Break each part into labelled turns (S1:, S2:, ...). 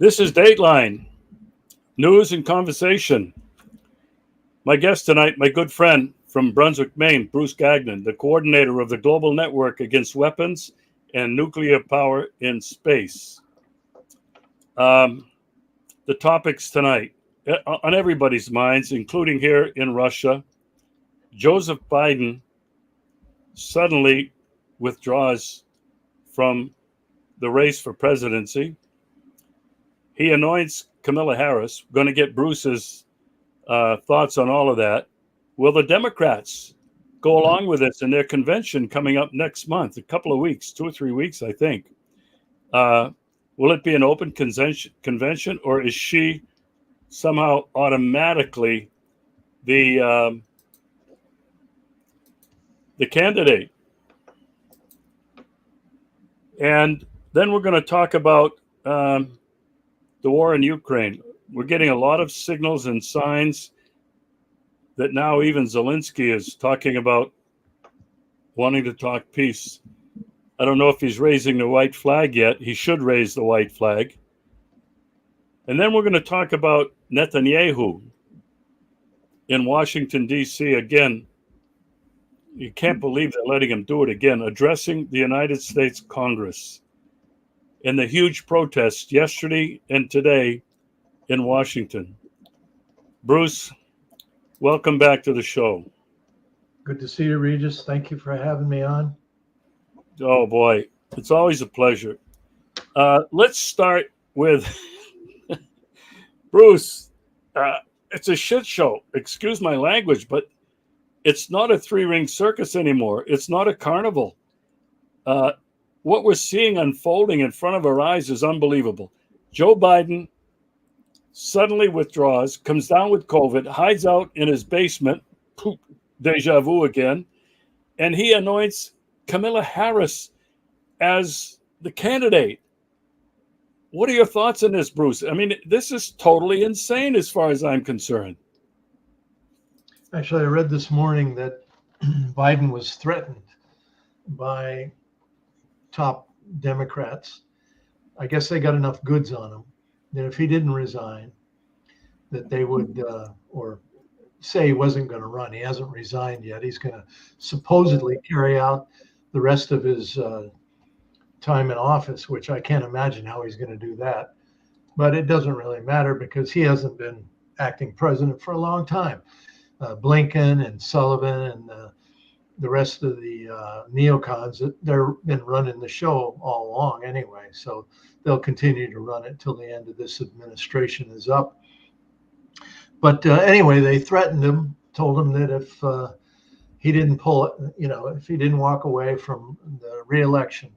S1: This is Dateline, news and conversation. My guest tonight, my good friend from Brunswick, Maine, Bruce Gagnon, the coordinator of the Global Network Against Weapons and Nuclear Power in Space. The topics tonight, on everybody's minds, including here in Russia, Joseph Biden suddenly withdraws from the race for presidency. He anoints Kamila Harris. We're going to get Bruce's thoughts on all of that. Will the Democrats go along with this in their convention coming up next month, a couple of weeks, 2 or 3 weeks, I think? Will it be an open convention, or is she somehow automatically the candidate? And then we're going to talk about the war in Ukraine. We're getting a lot of signals and signs that now even Zelilnsky is talking about wanting to talk peace. I don't know if he's raising the white flag yet. He should raise the white flag. And then we're going to talk about Netanyahu in Washington, D.C. again. You can't believe they're letting him do it again, addressing the United States Congress in the huge protests yesterday and today in Washington. Bruce, welcome back to the show.
S2: Good to see you, Regis. Thank you for having me on.
S1: Oh, boy. It's always a pleasure. Let's start with Bruce. It's a shit show. Excuse my language, but it's not a three-ring circus anymore. It's not a carnival. What we're seeing unfolding in front of our eyes is unbelievable. Joe Biden suddenly withdraws, comes down with COVID, hides out in his basement, poop, deja vu again, and he anoints Kamila Harris as the candidate. What are your thoughts on this, Bruce? I mean, this is totally insane as far as I'm concerned.
S2: Actually, I read this morning that Biden was threatened by top Democrats. I guess they got enough goods on him that if he didn't resign, that they would, or say he wasn't going to run. He hasn't resigned yet. He's going to supposedly carry out the rest of his time in office, which I can't imagine how he's going to do that. But it doesn't really matter because he hasn't been acting president for a long time. Blinken and Sullivan and the rest of the neocons, they've been running the show all along anyway. So they'll continue to run it till the end of this administration is up. But anyway, they threatened him, told him that if he didn't pull it, if he didn't walk away from the re-election,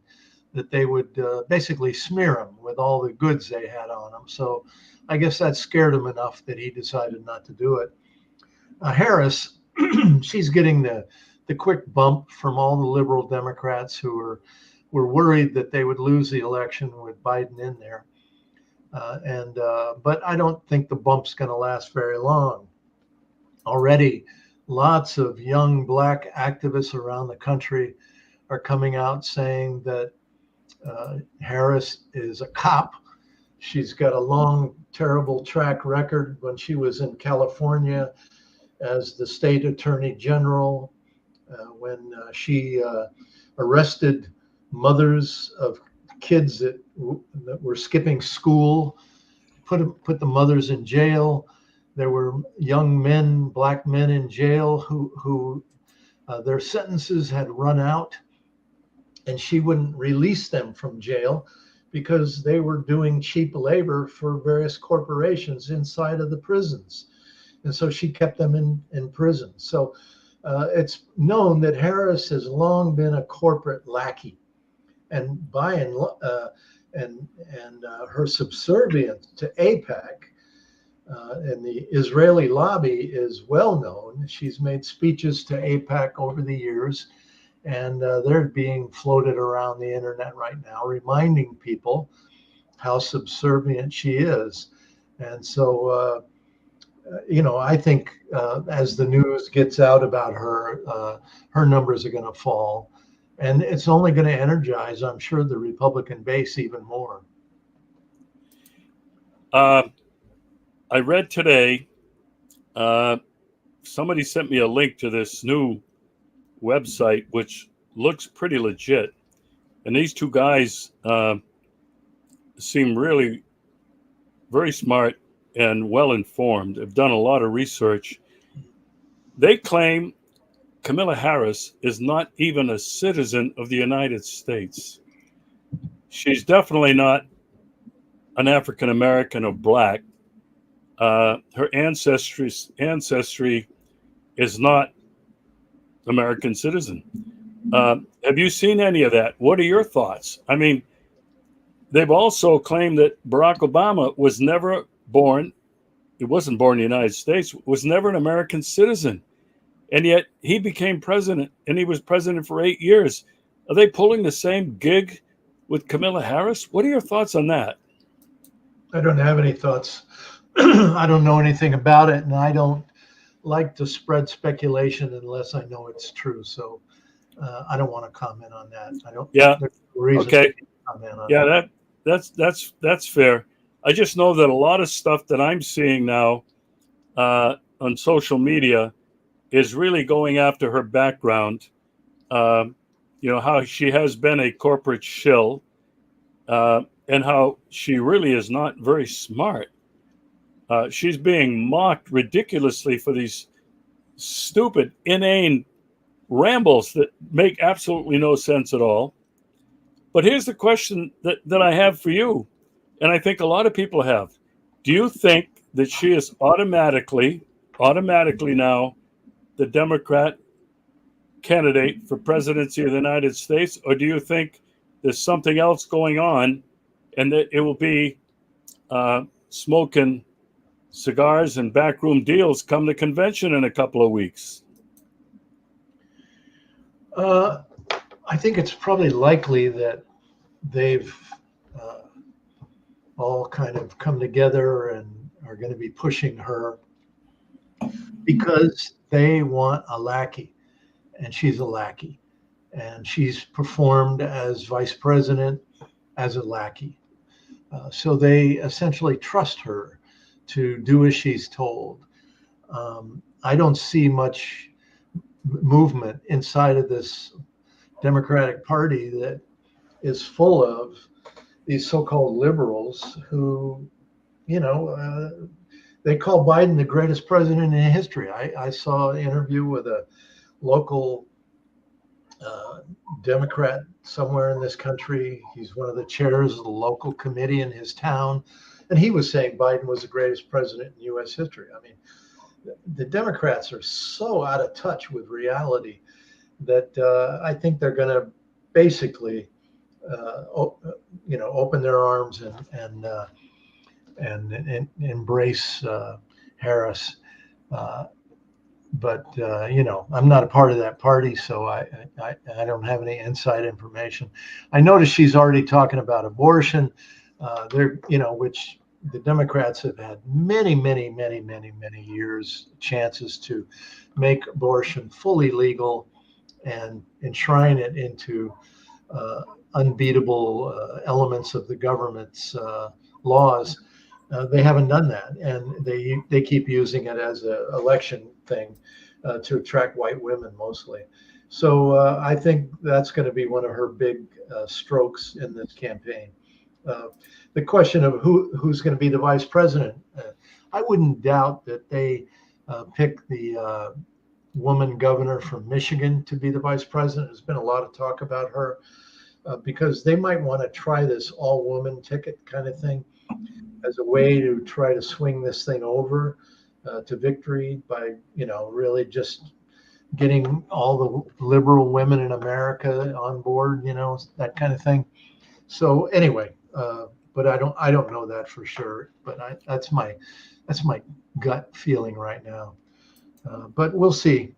S2: that they would basically smear him with all the goods they had on him. So I guess that scared him enough that he decided not to do it. Harris, she's getting the quick bump from all the liberal Democrats who were worried that they would lose the election with Biden in there. But I don't think the bump's going to last very long. Already, lots of young Black activists around the country are coming out saying that Harris is a cop. She's got a long, terrible track record when she was in California as the state attorney general, when she arrested mothers of kids that were skipping school, put the mothers in jail. There were young men, Black men in jail who their sentences had run out, and she wouldn't release them from jail because they were doing cheap labor for various corporations inside of the prisons. And so she kept them in prison. So it's known that Harris has long been a corporate lackey, and her subservience to AIPAC and the Israeli lobby is well known. She's made speeches to AIPAC over the years, and they're being floated around the internet right now, reminding people how subservient she is. And so, I think as the news gets out about her, her numbers are going to fall. And it's only going to energize, I'm sure, the Republican base even more.
S1: I read today, somebody sent me a link to this new website, which looks pretty legit. And these two guys seem really very smart and well informed, have done a lot of research. They claim Kamila Harris is not even a citizen of the United States. She's definitely not an African American or black. Her ancestry is not American citizen. Have you seen any of that? What are your thoughts? I mean, they've also claimed that Barack Obama was never born. He wasn't born in the United States. Was never an American citizen, and yet he became president, and he was president for 8 years. Are they pulling the same gig with Kamila Harris? What are your thoughts on that?
S2: I don't have any thoughts. I don't know anything about it, and I don't like to spread speculation unless I know it's true. So I don't want to comment on that. I don't.
S1: Yeah.
S2: There's no reason
S1: Okay.
S2: to comment on
S1: Yeah, that's fair. I just know that a lot of stuff that I'm seeing now on social media is really going after her background. How she has been a corporate shill, and how she really is not very smart. She's being mocked ridiculously for these stupid, inane rambles that make absolutely no sense at all. But here's the question that I have for you, and I think a lot of people have. Do you think that she is automatically now the Democrat candidate for presidency of the United States, or do you think there's something else going on and that it will be smoking cigars and backroom deals come the convention in a couple of weeks?
S2: I think it's probably likely that they've all kind of come together and are going to be pushing her because they want a lackey, and she's a lackey, and she's performed as vice president as a lackey. So they essentially trust her to do as she's told. I don't see much movement inside of this Democratic Party that is full of these so-called liberals who, they call Biden the greatest president in history. I saw an interview with a local Democrat somewhere in this country. He's one of the chairs of the local committee in his town. And he was saying Biden was the greatest president in U.S. history. I mean, the Democrats are so out of touch with reality that I think they're going to basically, open their arms and embrace Harris. But I'm not a part of that party, so I don't have any inside information. I noticed she's already talking about abortion. Which the Democrats have had many years chances to make abortion fully legal and enshrine it into unbeatable elements of the government's laws. They haven't done that, and they keep using it as an election thing to attract white women mostly. So I think that's going to be one of her big strokes in this campaign. The question of who's going to be the vice president, I wouldn't doubt that they pick the woman governor from Michigan to be the vice president. There's been a lot of talk about her because they might want to try this all-woman ticket kind of thing as a way to try to swing this thing over to victory by, really just getting all the liberal women in America on board, that kind of thing. So anyway, but I don't know that for sure. But that's my gut feeling right now. But we'll see.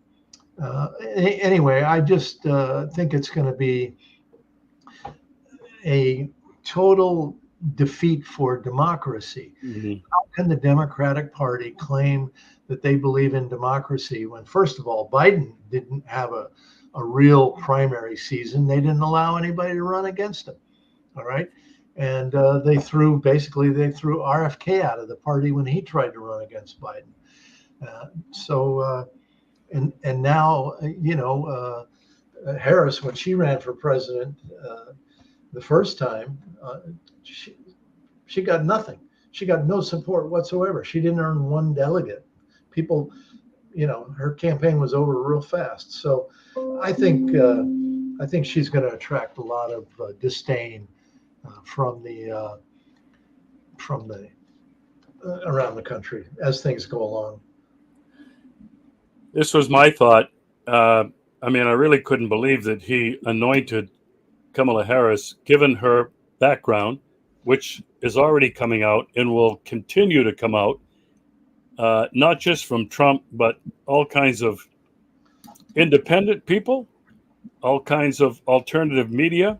S2: Anyway, I just think it's going to be a total defeat for democracy.
S1: Mm-hmm.
S2: How can the Democratic Party claim that they believe in democracy when, first of all, Biden didn't have a real primary season? They didn't allow anybody to run against him. All right. and they threw RFK out of the party when he tried to run against Biden. And now, Harris, when she ran for president the first time, she got nothing. She got no support whatsoever. She didn't earn one delegate. People, her campaign was over real fast. So I think she's going to attract a lot of disdain from the around the country as things go along.
S1: This was my thought. I really couldn't believe that he anointed Kamala Harris, given her background, which is already coming out and will continue to come out, not just from Trump, but all kinds of independent people, all kinds of alternative media.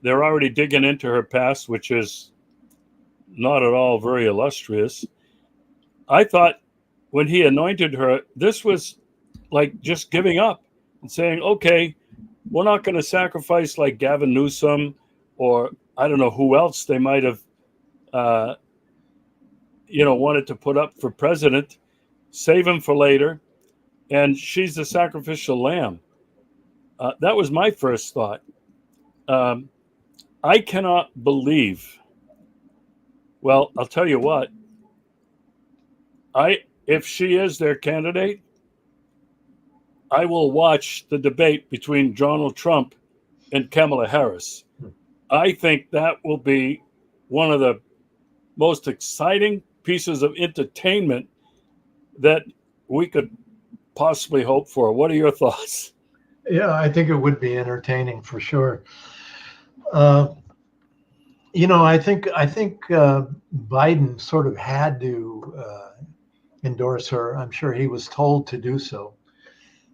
S1: They're already digging into her past, which is not at all very illustrious. I thought when he anointed her, this was like just giving up and saying, okay, we're not going to sacrifice like Gavin Newsom or I don't know who else they might have, wanted to put up for president, save him for later. And she's the sacrificial lamb. That was my first thought. I cannot believe. Well, I'll tell you what. If she is their candidate, I will watch the debate between Donald Trump and Kamala Harris. I think that will be one of the most exciting pieces of entertainment that we could possibly hope for. What are your thoughts?
S2: Yeah, I think it would be entertaining for sure. I think Biden sort of had to endorse her. I'm sure he was told to do so.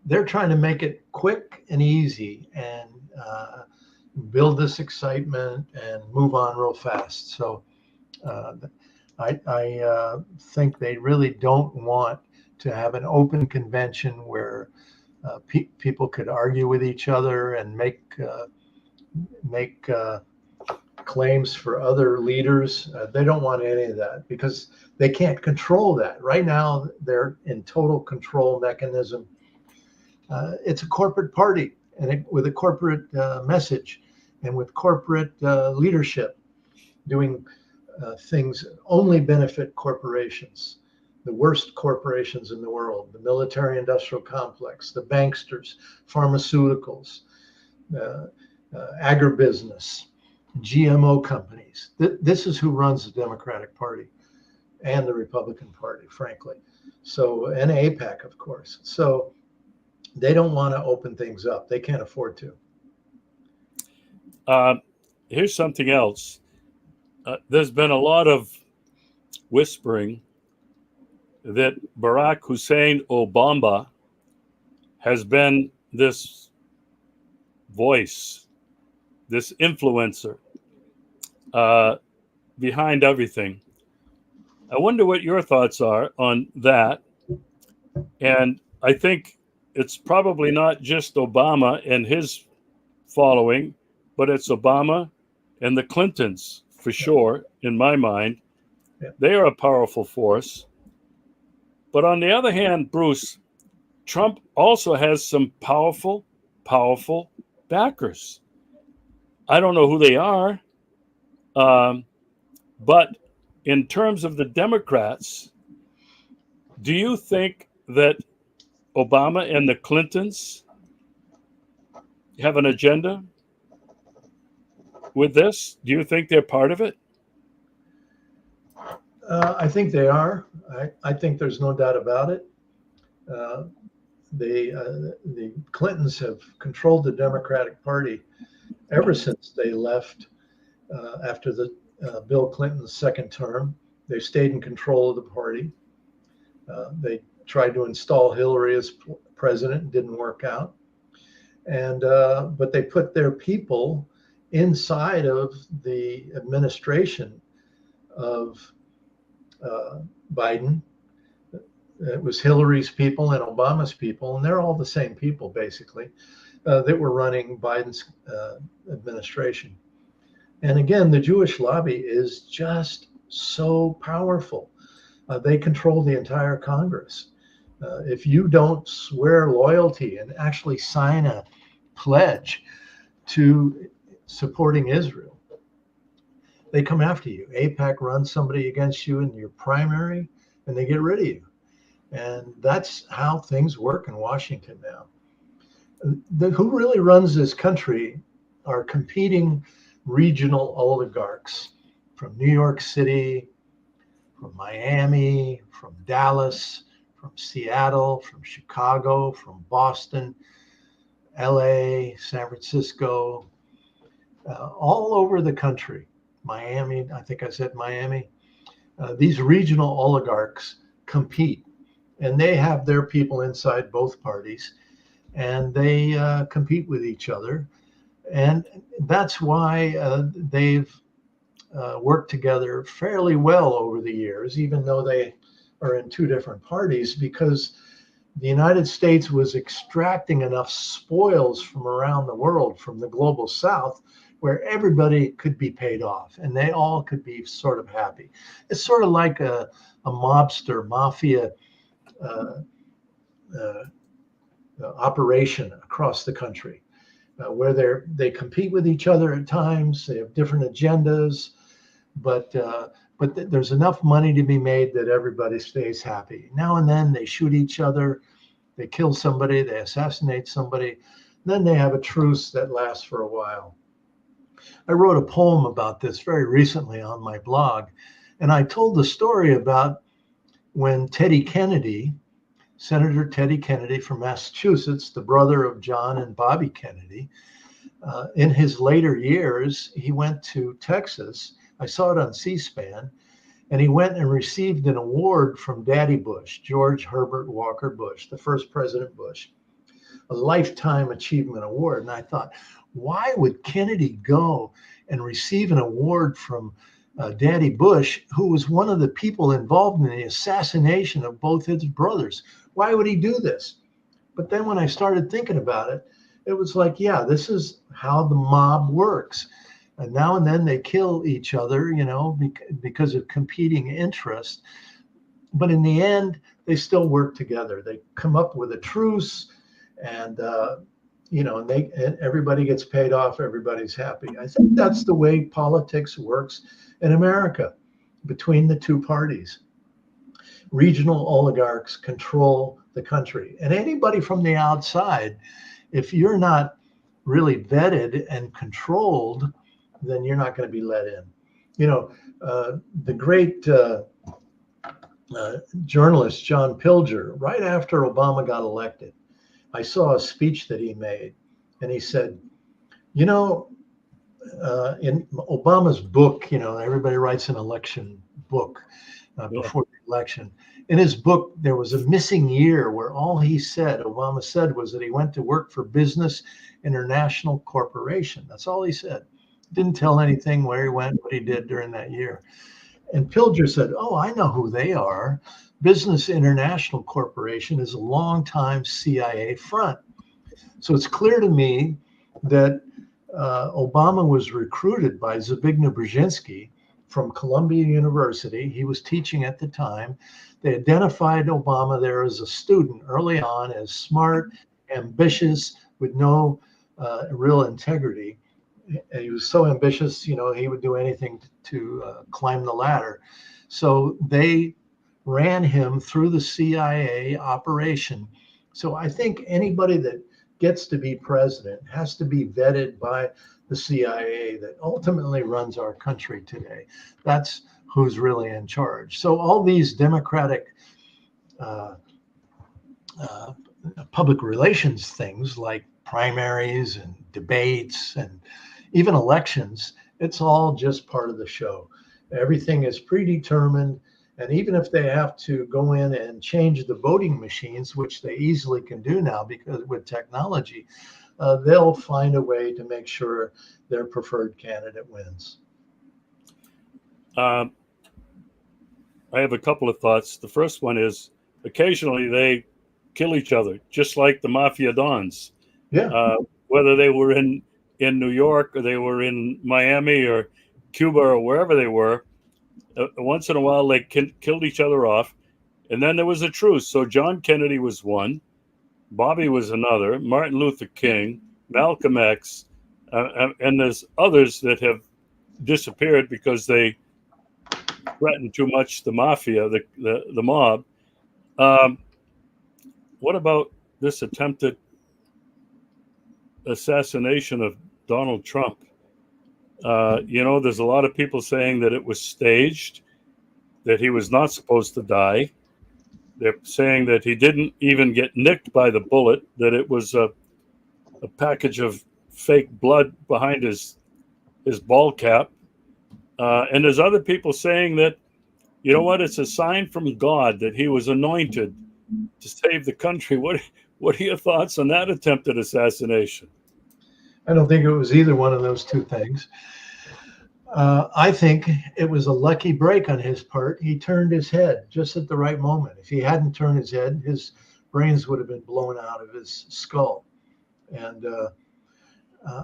S2: They're trying to make it quick and easy and build this excitement and move on real fast. So I think they really don't want to have an open convention where people could argue with each other and make claims for other leaders. They don't want any of that because they can't control that. Right now, they're in total control mechanism. It's a corporate party and with a corporate message and with corporate leadership doing things only benefit corporations, the worst corporations in the world, the military industrial complex, the banksters, pharmaceuticals, agribusiness, GMO companies. This is who runs the Democratic Party and the Republican Party, frankly. So, and AIPAC, of course. So they don't want to open things up. They can't afford to.
S1: Here's something else. There's been a lot of whispering that Barack Hussein Obama has been this voice, this influencer behind everything. I wonder what your thoughts are on that. And I think it's probably not just Obama and his following, but it's Obama and the Clintons for sure, in my mind.
S2: Yeah.
S1: They are a powerful force. But on the other hand, Bruce, Trump also has some powerful backers. I don't know who they are, but in terms of the Democrats, do you think that Obama and the Clintons have an agenda with this? Do you think they're part of it?
S2: I think they are. I think there's no doubt about it. The Clintons have controlled the Democratic Party ever since they left after the Bill Clinton's second term. They stayed in control of the party. They tried to install Hillary as president, didn't work out. And but they put their people inside of the administration of Biden. It was Hillary's people and Obama's people, and they're all the same people basically that were running Biden's administration. And again, the Jewish lobby is just so powerful. They control the entire Congress. If you don't swear loyalty and actually sign a pledge to supporting Israel, they come after you. AIPAC runs somebody against you in your primary and they get rid of you. And that's how things work in Washington now. Who really runs this country are competing regional oligarchs from New York City, from Miami, from Dallas, from Seattle, from Chicago, from Boston, LA, San Francisco, all over the country. Miami, I think I said Miami. These regional oligarchs compete, and they have their people inside both parties, and they compete with each other. And that's why they've worked together fairly well over the years, even though they are in two different parties, because the United States was extracting enough spoils from around the world, from the global south, where everybody could be paid off and they all could be sort of happy. It's sort of like a mobster, mafia uh, uh, operation across the country, where they compete with each other at times. They have different agendas, but there's enough money to be made that everybody stays happy. Now and then they shoot each other, they kill somebody, they assassinate somebody, then they have a truce that lasts for a while. I wrote a poem about this very recently on my blog, and I told the story about when Teddy Kennedy, Senator Teddy Kennedy from Massachusetts, the brother of John and Bobby Kennedy, in his later years, he went to Texas. I saw it on C-SPAN, and he went and received an award from Daddy Bush, George Herbert Walker Bush, the first President Bush, a Lifetime Achievement Award. And I thought, why would Kennedy go and receive an award from Daddy Bush, who was one of the people involved in the assassination of both his brothers? Why would he do this? But then when I started thinking about it, it was like, yeah, this is how the mob works. And now and then they kill each other, because of competing interests. But in the end, they still work together. They come up with a truce, and and everybody gets paid off. Everybody's happy. I think that's the way politics works in America between the two parties. Regional oligarchs control the country, and anybody from the outside, if you're not really vetted and controlled, then you're not going to be let in. The great journalist John Pilger, right after Obama got elected, I saw a speech that he made, and he said, in Obama's book, everybody writes an election book before the election. In his book, there was a missing year where all Obama said, was that he went to work for Business International Corporation. That's all he said. Didn't tell anything where he went, what he did during that year. And Pilger said, oh, I know who they are. Business International Corporation is a longtime CIA front. So it's clear to me that Obama was recruited by Zbigniew Brzezinski from Columbia University. He was teaching at the time. They identified Obama there as a student early on as smart, ambitious, with no real integrity. He was so ambitious, he would do anything to climb the ladder. So they ran him through the CIA operation. So I think anybody that gets to be president has to be vetted by the CIA that ultimately runs our country today. That's who's really in charge. So all these democratic public relations things like primaries and debates and even elections, it's all just part of the show. Everything is predetermined. And even if they have to go in and change the voting machines, which they easily can do now because with technology, they'll find a way to make sure their preferred candidate wins.
S1: I have a couple of thoughts. The first one is occasionally they kill each other, just like the mafia dons.
S2: Yeah.
S1: Whether they were in in New York or they were in Miami or Cuba or wherever they were, once in a while they killed each other off. And then there was a truce. So John Kennedy was one, Bobby was another, Martin Luther King, Malcolm X, and there's others that have disappeared because they threatened too much the mafia, the mob. What about this attempted assassination of Donald Trump? There's a lot of people saying that it was staged, that he was not supposed to die. They're saying that he didn't even get nicked by the bullet, that it was a package of fake blood behind his ball cap. And there's other people saying that, you know what, it's a sign from God that he was anointed to save the country. What are your thoughts on that attempted assassination?
S2: I don't think it was either one of those two things. I think it was a lucky break on his part. He turned his head just at the right moment. If he hadn't turned his head, his brains would have been blown out of his skull. And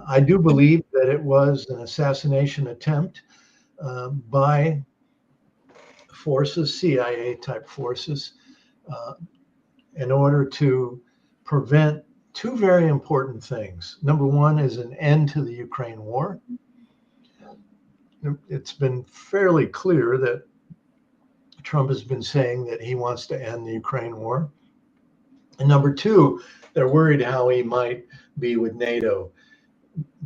S2: I do believe that it was an assassination attempt by forces, CIA type forces, in order to prevent two very important things. Number one is an end to the Ukraine war. It's been fairly clear that Trump has been saying that he wants to end the Ukraine war. And number two, they're worried how he might be with NATO.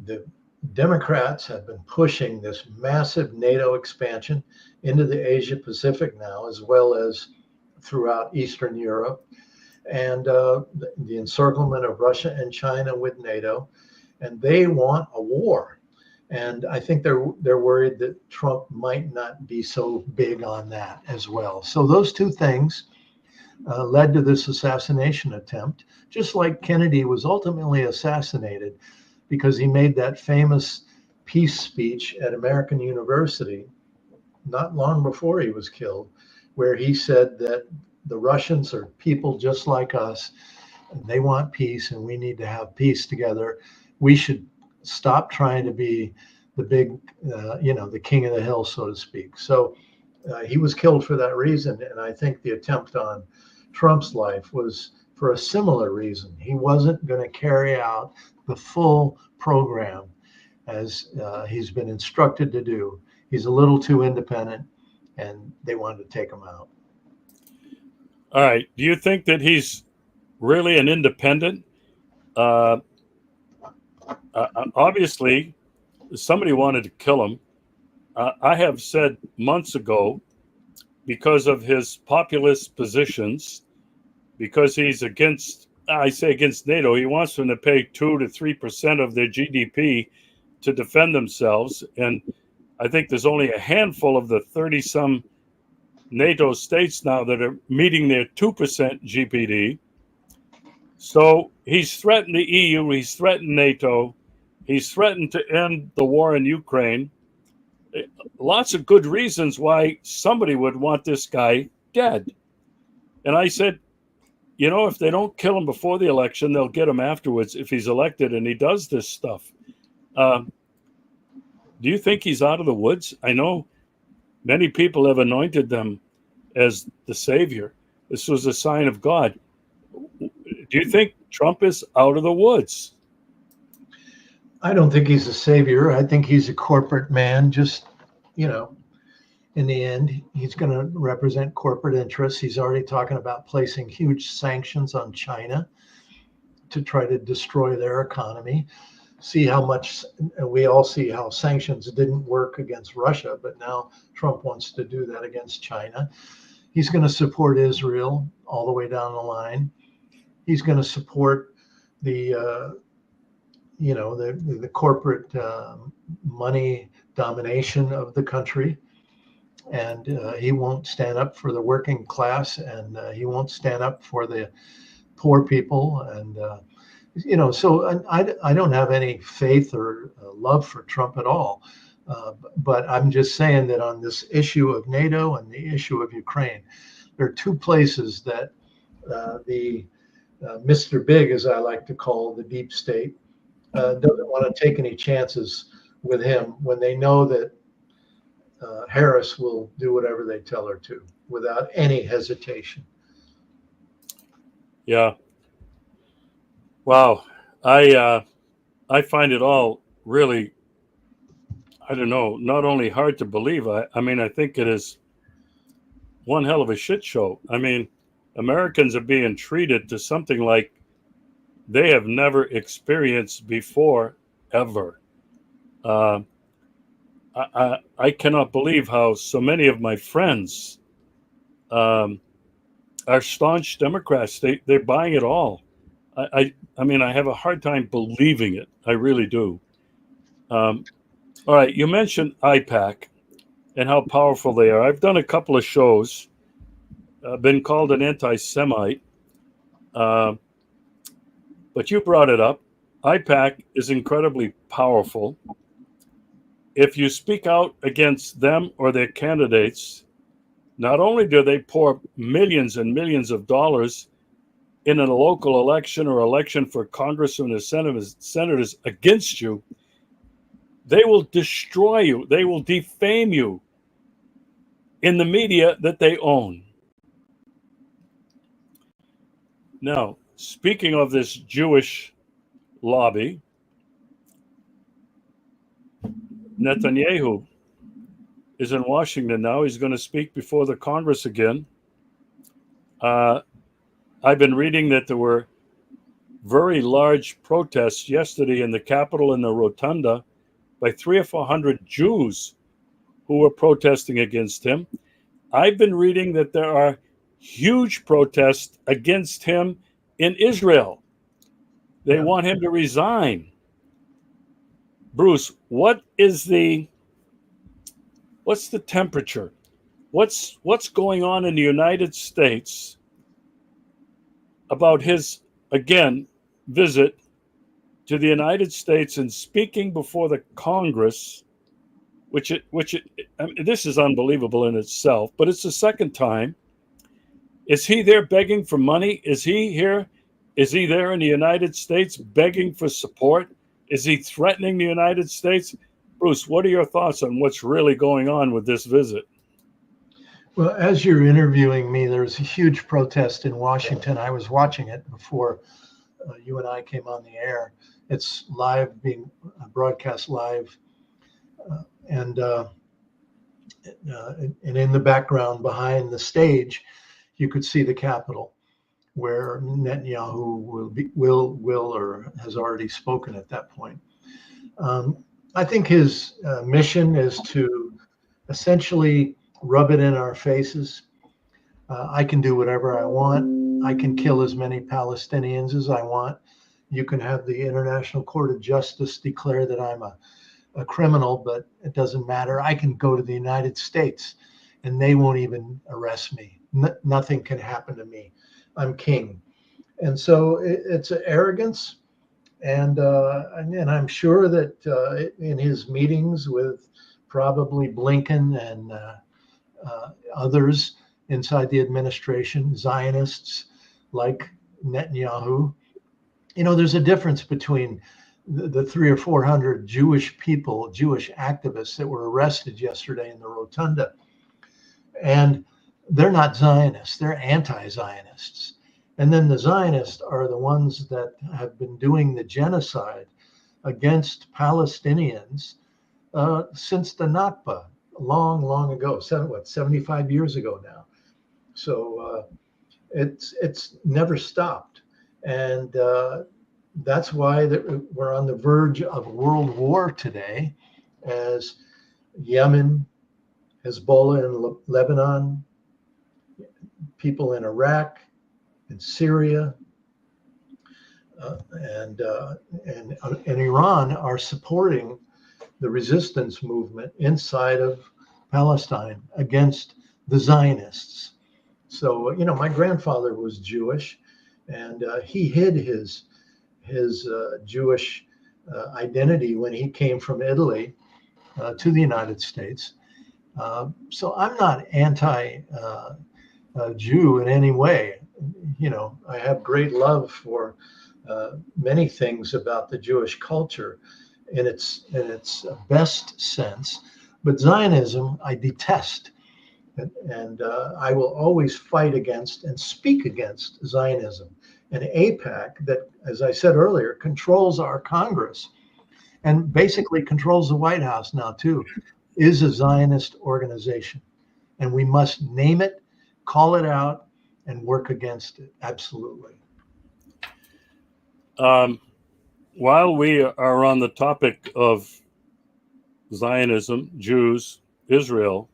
S2: The Democrats have been pushing this massive NATO expansion into the Asia Pacific now, as well as throughout Eastern Europe, and the encirclement of Russia and China with NATO. And they want a war. And I think they're worried that Trump might not be so big on that as well. So those two things led to this assassination attempt, just like Kennedy was ultimately assassinated because he made that famous peace speech at American University not long before he was killed, where he said that the Russians are people just like us, and they want peace, and we need to have peace together. We should stop trying to be the big, the king of the hill, so to speak. So he was killed for that reason. And I think the attempt on Trump's life was for a similar reason. He wasn't going to carry out the full program as he's been instructed to do. He's a little too independent, and they wanted to take him out.
S1: All right. Do you think that he's really an independent? Obviously, somebody wanted to kill him. I have said months ago, because of his populist positions, because he's against NATO, he wants them to pay 2 to 3% of their GDP to defend themselves. And I think there's only a handful of the 30-some NATO states now that are meeting their 2% GDP. So he's threatened the EU, he's threatened NATO, he's threatened to end the war in Ukraine. Lots of good reasons why somebody would want this guy dead. And I said, if they don't kill him before the election, they'll get him afterwards if he's elected and he does this stuff. Do you think he's out of the woods? I know many people have anointed them as the savior. This was a sign of God. Do you think Trump is out of the woods?
S2: I don't think he's a savior. I think he's a corporate man. Just, in the end, he's going to represent corporate interests. He's already talking about placing huge sanctions on China to try to destroy their economy. We all see how sanctions didn't work against Russia, but now Trump wants to do that against China. He's going to support Israel all the way down the line. He's going to support the corporate money domination of the country. And he won't stand up for the working class, and he won't stand up for the poor people. And, so I don't have any faith or love for Trump at all. But I'm just saying that on this issue of NATO and the issue of Ukraine, there are two places that the Mr. Big, as I like to call the deep state, doesn't want to take any chances with him when they know that Harris will do whatever they tell her to without any hesitation.
S1: Yeah. Wow. I find it all really, I don't know, not only hard to believe. I mean, I think it is one hell of a shit show. I mean, Americans are being treated to something like they have never experienced before, ever. Uh, I cannot believe how so many of my friends are staunch Democrats. They're buying it all. I mean, I have a hard time believing it. I really do. All right, you mentioned IPAC and how powerful they are. I've done a couple of shows, been called an anti-Semite, uh, but you brought it up. IPAC is incredibly powerful. If you speak out against them or their candidates, not only do they pour millions and millions of dollars in a local election or election for congressmen or senators against you, they will destroy you. They will defame you in the media that they own. Now, speaking of this Jewish lobby, Netanyahu is in Washington now. He's going to speak before the Congress again. I've been reading that there were very large protests yesterday in the Capitol in the Rotunda by 300 or 400 Jews who were protesting against him. I've been reading that there are huge protests against him in Israel. They want him to resign. Bruce, what's the temperature? What's going on in the United States about his, again, visit to the United States and speaking before the Congress, I mean, this is unbelievable in itself, but it's the second time. Is he there begging for money? Is he here? Is he there in the United States begging for support? Is he threatening the United States? Bruce, what are your thoughts on what's really going on with this visit?
S2: Well, as you're interviewing me, there's a huge protest in Washington. I was watching it before you and I came on the air. It's live, being broadcast live. And in the background behind the stage, you could see the Capitol, where Netanyahu will or has already spoken at that point. I think his mission is to essentially rub it in our faces. I can do whatever I want. I can kill as many Palestinians as I want. You can have the International Court of Justice declare that I'm a criminal, but it doesn't matter. I can go to the United States and they won't even arrest me. Nothing can happen to me. I'm king. And so it's an arrogance. And I'm sure that in his meetings with probably Blinken and others inside the administration, Zionists like Netanyahu, there's a difference between the 300 or 400 Jewish people, Jewish activists that were arrested yesterday in the Rotunda. And they're not Zionists, they're anti-Zionists. And then the Zionists are the ones that have been doing the genocide against Palestinians since the Nakba, long ago, 75 years ago now. So it's never stopped. And that's why we're on the verge of world war today, as Yemen, Hezbollah in Lebanon, people in Iraq and Syria and Iran are supporting the resistance movement inside of Palestine against the Zionists. So, my grandfather was Jewish, and he hid his Jewish identity when he came from Italy to the United States. So I'm not anti-Jew in any way. I have great love for many things about the Jewish culture in its best sense, but Zionism I detest, and I will always fight against and speak against Zionism. And AIPAC, that, as I said earlier, controls our Congress and basically controls the White House now too, is a Zionist organization, and we must name it, call it out, and work against it. Absolutely.
S1: While we are on the topic of Zionism, Jews, Israel,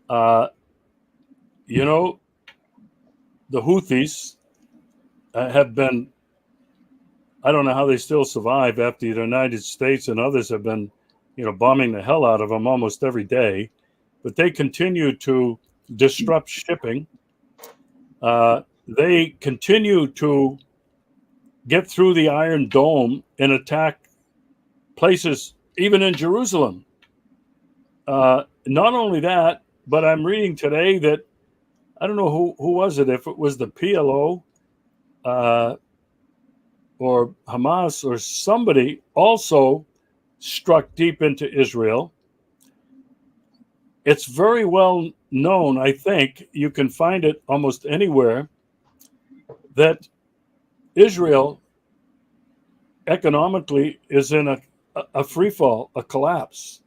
S1: you know, the Houthis have been, I don't know how they still survive after the United States and others have been, bombing the hell out of them almost every day, but they continue to disrupt shipping. They continue to get through the Iron Dome and attack places, even in Jerusalem. Not only that, but I'm reading today that, I don't know who was it, if it was the PLO or Hamas or somebody also struck deep into Israel. It's very well known, I think, you can find it almost anywhere, that Israel economically is in a free fall, a collapse,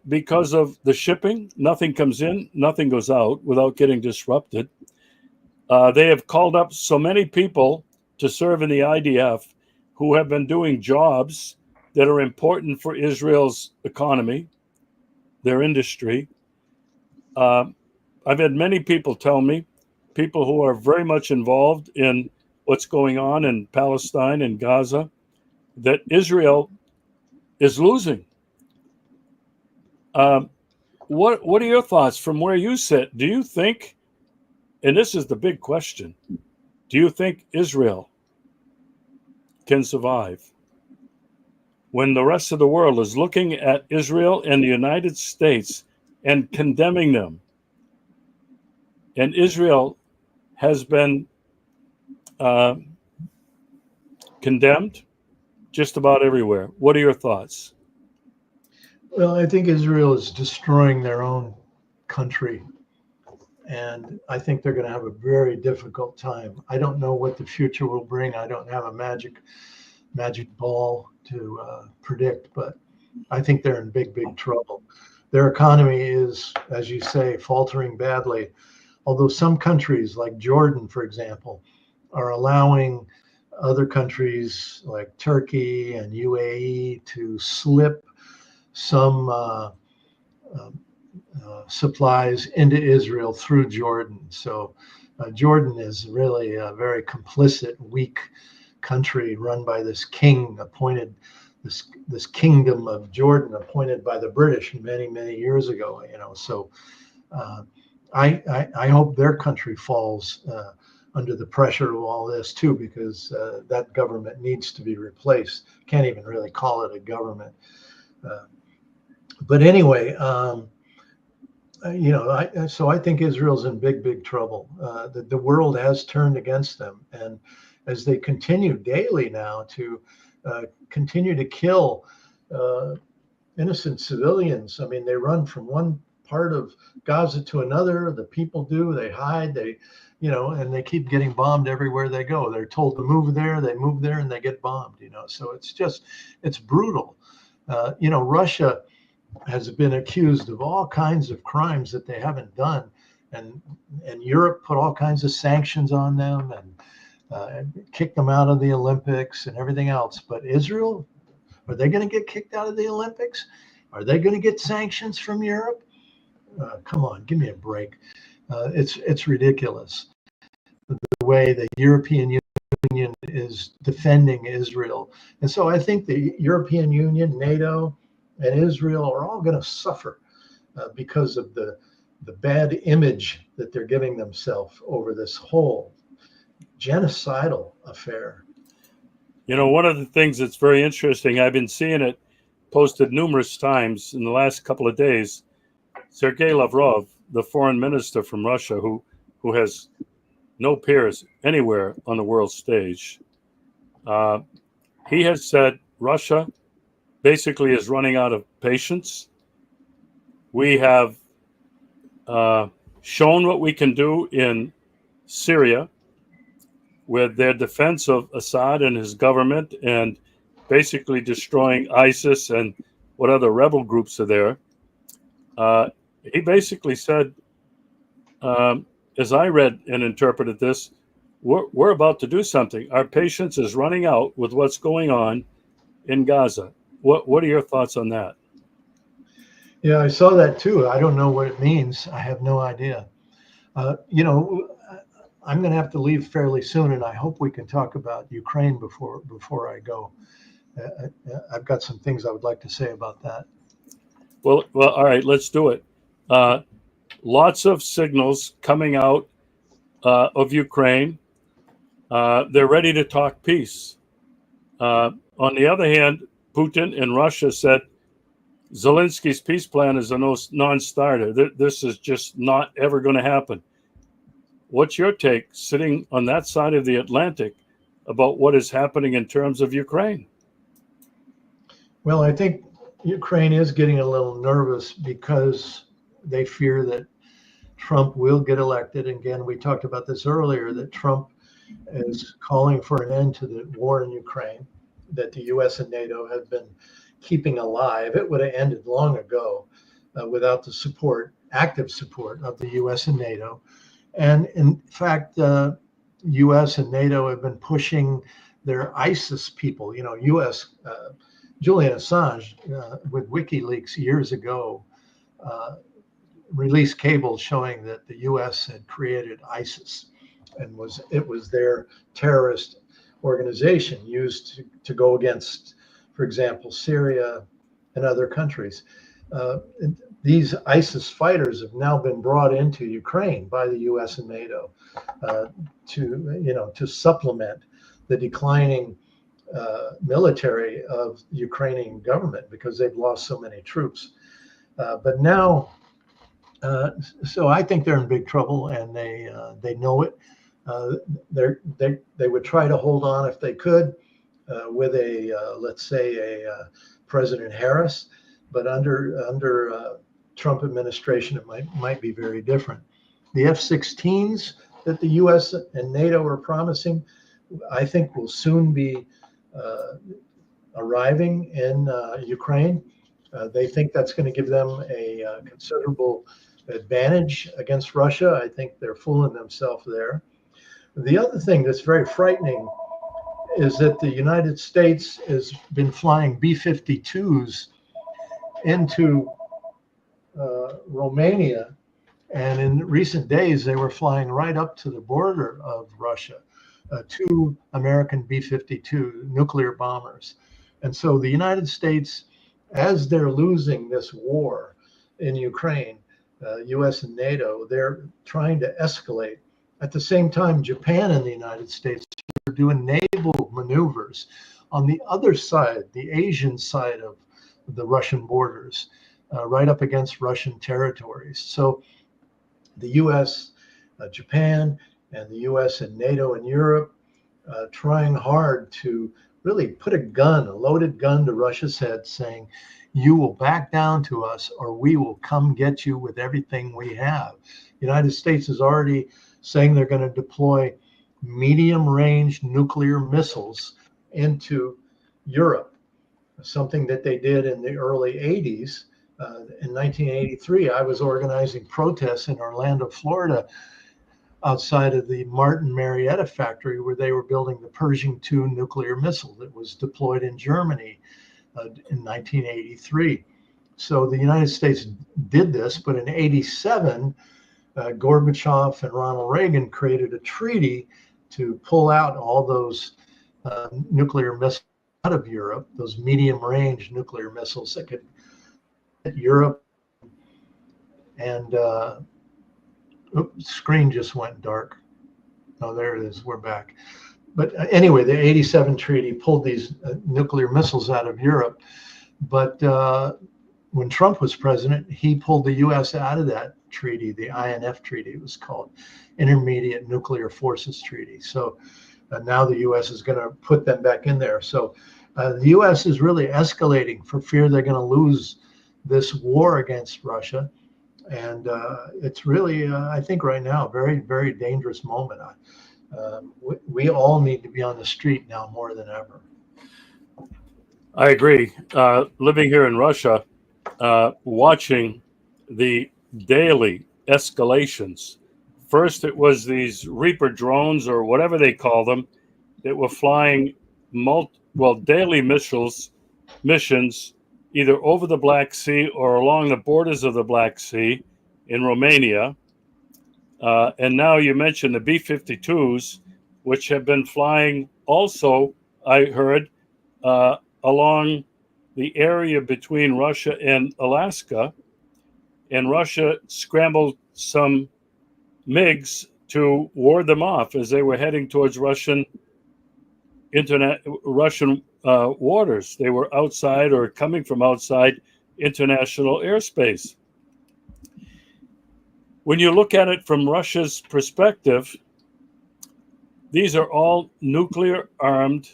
S1: because of the shipping. Nothing comes in, nothing goes out without getting disrupted. They have called up so many people to serve in the IDF who have been doing jobs that are important for Israel's economy, their industry. I've had many people tell me, people who are very much involved in what's going on in Palestine and Gaza, that Israel is losing. What are your thoughts from where you sit? Do you think, and this is the big question, do you think Israel can survive when the rest of the world is looking at Israel and the United States and condemning them? And Israel has been condemned just about everywhere. What are your thoughts?
S2: Well, I think Israel is destroying their own country, and I think they're going to have a very difficult time. I don't know what the future will bring. I don't have a magic ball to predict, but I think they're in big trouble. Their economy is, as you say, faltering badly. Although some countries like Jordan, for example, are allowing other countries like Turkey and UAE to slip some supplies into Israel through Jordan. So Jordan is really a very complicit, weak country run by this king appointed, this kingdom of Jordan appointed by the British many years ago. So I hope their country falls under the pressure of all this too, because that government needs to be replaced. Can't even really call it a government. But anyway, so I think Israel's in big trouble. The world has turned against them, and as they continue daily now to continue to kill innocent civilians. I mean, they run from one part of Gaza to another. The people do. They hide. And they keep getting bombed everywhere they go. They're told to move there. They move there, and they get bombed. So it's brutal. Russia has been accused of all kinds of crimes that they haven't done, and Europe put all kinds of sanctions on them and kicked them out of the Olympics and everything else. But Israel, are they going to get kicked out of the Olympics? Are they going to get sanctions from Europe? Come on, give me a break. It's ridiculous the way the European Union is defending Israel. And so I think the European Union, NATO, and Israel are all going to suffer because of the bad image that they're giving themselves over this whole genocidal affair.
S1: One of the things that's very interesting, I've been seeing it posted numerous times in the last couple of days. Sergei Lavrov, the foreign minister from Russia, who has no peers anywhere on the world stage. He has said Russia basically is running out of patience. We have shown what we can do in Syria with their defense of Assad and his government and basically destroying ISIS and what other rebel groups are there. He basically said, as I read and interpreted this, we're about to do something. Our patience is running out with what's going on in Gaza. What are your thoughts on that?
S2: Yeah, I saw that too. I don't know what it means. I have no idea. You know, I'm going to have to leave fairly soon, and I hope we can talk about Ukraine before I go. I've got some things I would like to say about that.
S1: Well, all right, let's do it. Lots of signals coming out of Ukraine. They're ready to talk peace. On the other hand, Putin in Russia said Zelilnsky's peace plan is a non-starter. This is just not ever going to happen. What's your take, sitting on that side of the Atlantic, about what is happening in terms of Ukraine?
S2: Well, I think Ukraine is getting a little nervous because they fear that Trump will get elected. Again, we talked about this earlier, that Trump is calling for an end to the war in Ukraine that the U.S. and NATO have been keeping alive. It would have ended long ago without the support, active support of the U.S. and NATO. And in fact, U.S. and NATO have been pushing their ISIS people. You know, U.S. Julian Assange with WikiLeaks years ago released cables showing that the U.S. had created ISIS, and it was their terrorist organization used to go against, for example, Syria and other countries. These ISIS fighters have now been brought into Ukraine by the U.S. and NATO to supplement the declining military of the Ukrainian government because they've lost so many troops. But now, so I think they're in big trouble, and they know it. They would try to hold on if they could with let's say a President Harris, but under Trump administration it might be very different. The F-16s that the U.S. and NATO are promising, I think, will soon be arriving in Ukraine. They think that's going to give them a considerable advantage against Russia. I think they're fooling themselves there. The other thing that's very frightening is that the United States has been flying B-52s into Romania, and in recent days they were flying right up to the border of Russia, 2 American B-52 nuclear bombers. And so the United States, as they're losing this war in Ukraine, U.S. and NATO, they're trying to escalate. At the same time, Japan and the United States are doing naval maneuvers on the other side, the Asian side of the Russian borders, right up against Russian territories. So the U.S., Japan, and the U.S. and NATO and Europe trying hard to really put a loaded gun to Russia's head, saying, you will back down to us or we will come get you with everything we have. The United States is already saying they're going to deploy medium-range nuclear missiles into Europe, something that they did in the early 80s. In 1983, I was organizing protests in Orlando, Florida, outside of the Martin Marietta factory, where they were building the Pershing II nuclear missile that was deployed in Germany in 1983. So the United States did this, but in 87, Gorbachev and Ronald Reagan created a treaty to pull out all those nuclear missiles out of Europe, those medium-range nuclear missiles that could hit Europe. And screen just went dark. Oh, there it is. We're back. But anyway, the 87 treaty pulled these nuclear missiles out of Europe. But when Trump was president, he pulled the U.S. out of that treaty, the INF treaty, it was called, Intermediate Nuclear Forces Treaty. So now the U.S. is going to put them back in there. So the U.S. is really escalating for fear they're going to lose this war against Russia. And it's really, I think right now, a very, very dangerous moment. We all need to be on the street now more than ever.
S1: I agree. Living here in Russia, watching the daily escalations. First, it was these Reaper drones or whatever they call them that were flying daily missions either over the Black Sea or along the borders of the Black Sea in Romania. And now you mentioned the B-52s, which have been flying also, I heard, along the area between Russia and Alaska. And Russia scrambled some MiGs to ward them off as they were heading towards Russian waters. They were outside or coming from outside international airspace. When you look at it from Russia's perspective, these are all nuclear-armed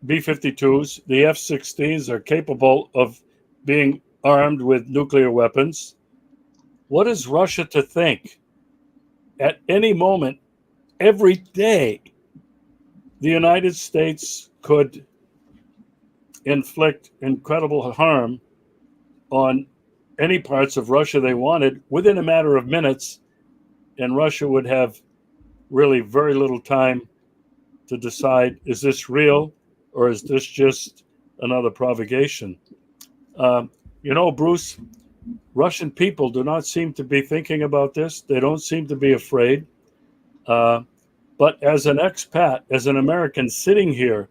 S1: B-52s. The F-16s are capable of being armed with nuclear weapons. What is Russia to think? At any moment, every day, the United States could inflict incredible harm on any parts of Russia they wanted within a matter of minutes, and Russia would have really very little time to decide, is this real or is this just another provocation? Bruce, Russian people do not seem to be thinking about this. They don't seem to be afraid. But as an expat, as an American sitting here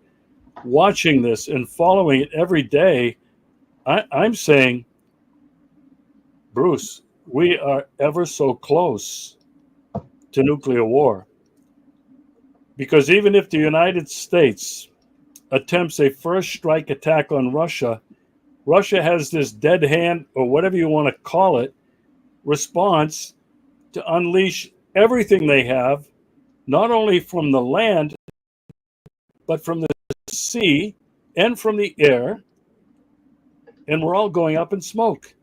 S1: watching this and following it every day, I'm saying, Bruce, we are ever so close to nuclear war. Because even if the United States attempts a first strike attack on Russia, Russia has this dead hand, or whatever you want to call it, response to unleash everything they have, not only from the land, but from the sea and from the air, and we're all going up in smoke.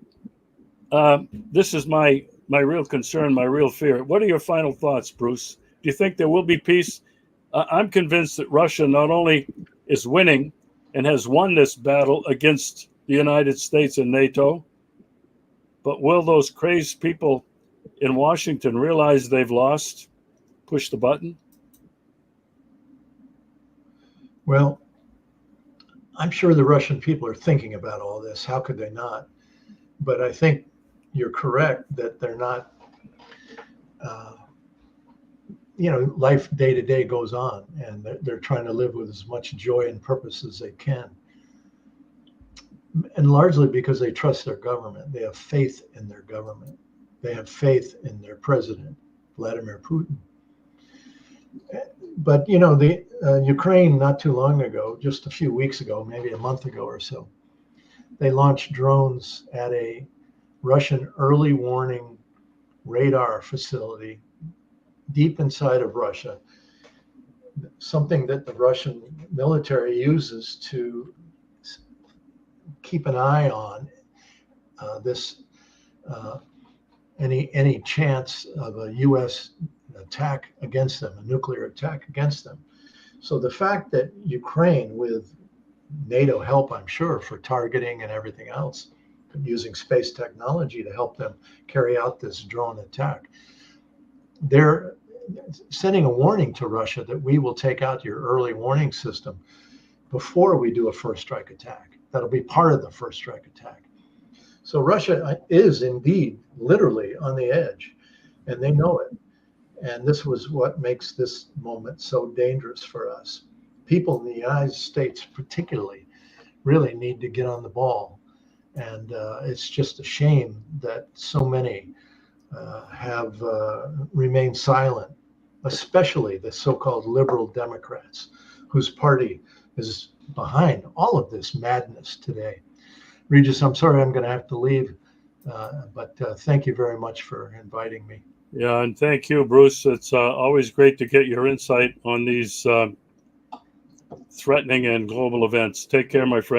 S1: This is my real concern, my real fear. What are your final thoughts, Bruce? Do you think there will be peace? I'm convinced that Russia not only is winning and has won this battle against the United States and NATO, but will those crazed people in Washington realize they've lost, push the button?
S2: Well, I'm sure the Russian people are thinking about all this. How could they not? But I think you're correct that they're not, life day to day goes on, and they're trying to live with as much joy and purpose as they can. And largely because they trust their government. They have faith in their government. They have faith in their president, Vladimir Putin. But, the Ukraine, not too long ago, just a few weeks ago, maybe a month ago or so, they launched drones at a Russian early warning radar facility deep inside of Russia, something that the Russian military uses to keep an eye on any chance of a U.S. attack against them, a nuclear attack against them. So the fact that Ukraine, with NATO help, I'm sure, for targeting and everything else, using space technology to help them carry out this drone attack, they're sending a warning to Russia that we will take out your early warning system before we do a first strike attack. That'll be part of the first strike attack. So Russia is indeed literally on the edge, and they know it. And this was what makes this moment so dangerous for us. People in the United States particularly really need to get on the ball. And it's just a shame that so many have remained silent, especially the so-called liberal Democrats, whose party is behind all of this madness today. Regis, I'm sorry I'm going to have to leave, but thank you very much for inviting me.
S1: Yeah, and thank you, Bruce. It's always great to get your insight on these threatening and global events. Take care, my friend.